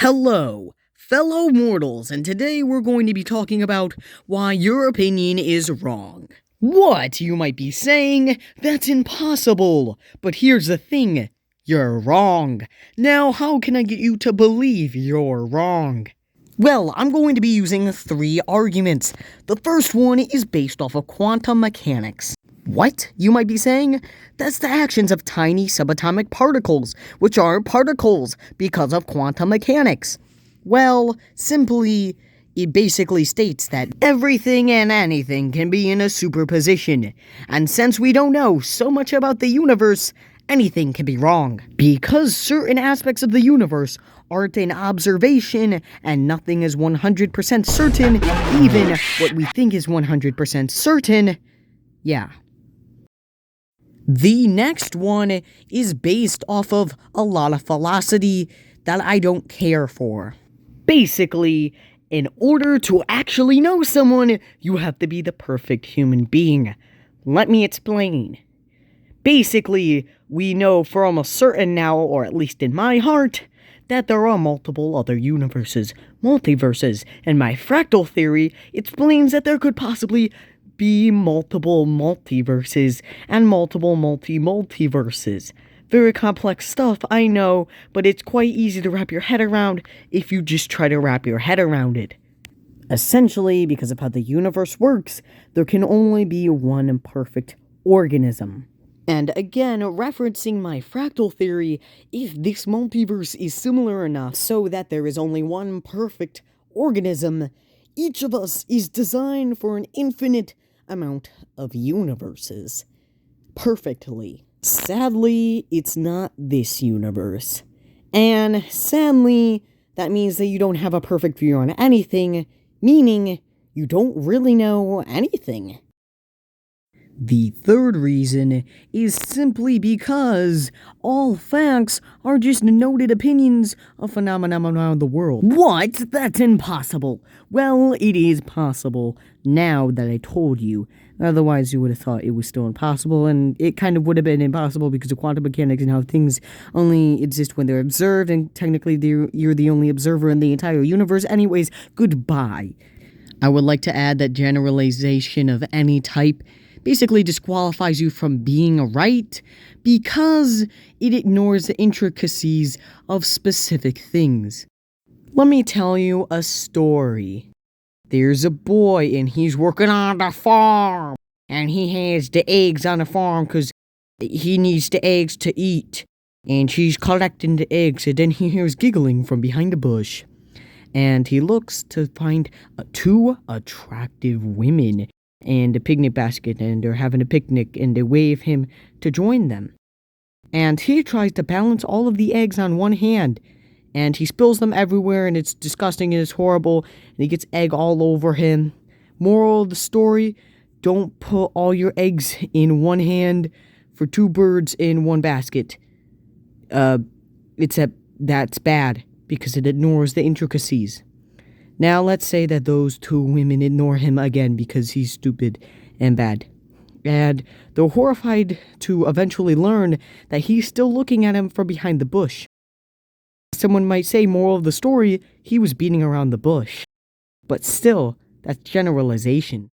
Hello, fellow mortals, and today we're going to be talking about why your opinion is wrong. What, you might be saying? That's impossible! But here's the thing, you're wrong. Now, how can I get you to believe you're wrong? Well, I'm going to be using 3 arguments. The first one is based off of quantum mechanics. What, you might be saying? That's the actions of tiny subatomic particles, which aren't particles because of quantum mechanics. Well, simply, it basically states that everything and anything can be in a superposition, and since we don't know so much about the universe, anything can be wrong. Because certain aspects of the universe aren't an observation, and nothing is 100% certain, even what we think is 100% certain, yeah. The next one is based off of a lot of philosophy that I don't care for. Basically, in order to actually know someone, you have to be the perfect human being. Let me explain. Basically, we know for almost certain now, or at least in my heart, that there are multiple other universes, multiverses, and my fractal theory explains that there could possibly be multiple multiverses and multiple multiverses. Very complex stuff, I know, but it's quite easy to wrap your head around if you just try to wrap your head around it. Essentially, because of how the universe works, there can only be one perfect organism. And again, referencing my fractal theory, if this multiverse is similar enough so that there is only one perfect organism, each of us is designed for an infinite amount of universes. Perfectly. Sadly, it's not this universe. And sadly, that means that you don't have a perfect view on anything, meaning you don't really know anything. The third reason is simply because all facts are just noted opinions of phenomena around the world. What? That's impossible. Well, it is possible now that I told you. Otherwise, you would have thought it was still impossible, and it kind of would have been impossible because of quantum mechanics and how things only exist when they're observed, and technically you're the only observer in the entire universe. Anyways, goodbye. I would like to add that generalization of any type basically disqualifies you from being right because it ignores the intricacies of specific things. Let me tell you a story. There's a boy and he's working on the farm, and he has the eggs on the farm because he needs the eggs to eat, and he's collecting the eggs, and then he hears giggling from behind a bush, and he looks to find 2 attractive women and a picnic basket, and they're having a picnic, and they wave him to join them. And he tries to balance all of the eggs on one hand, and he spills them everywhere, and it's disgusting and it's horrible, and he gets egg all over him. Moral of the story, don't put all your eggs in one hand for 2 birds in one basket. Except that's bad, because it ignores the intricacies. Now, let's say that those 2 women ignore him again because he's stupid and bad. And they're horrified to eventually learn that he's still looking at him from behind the bush. Someone might say, moral of the story, he was beating around the bush. But still, that's generalization.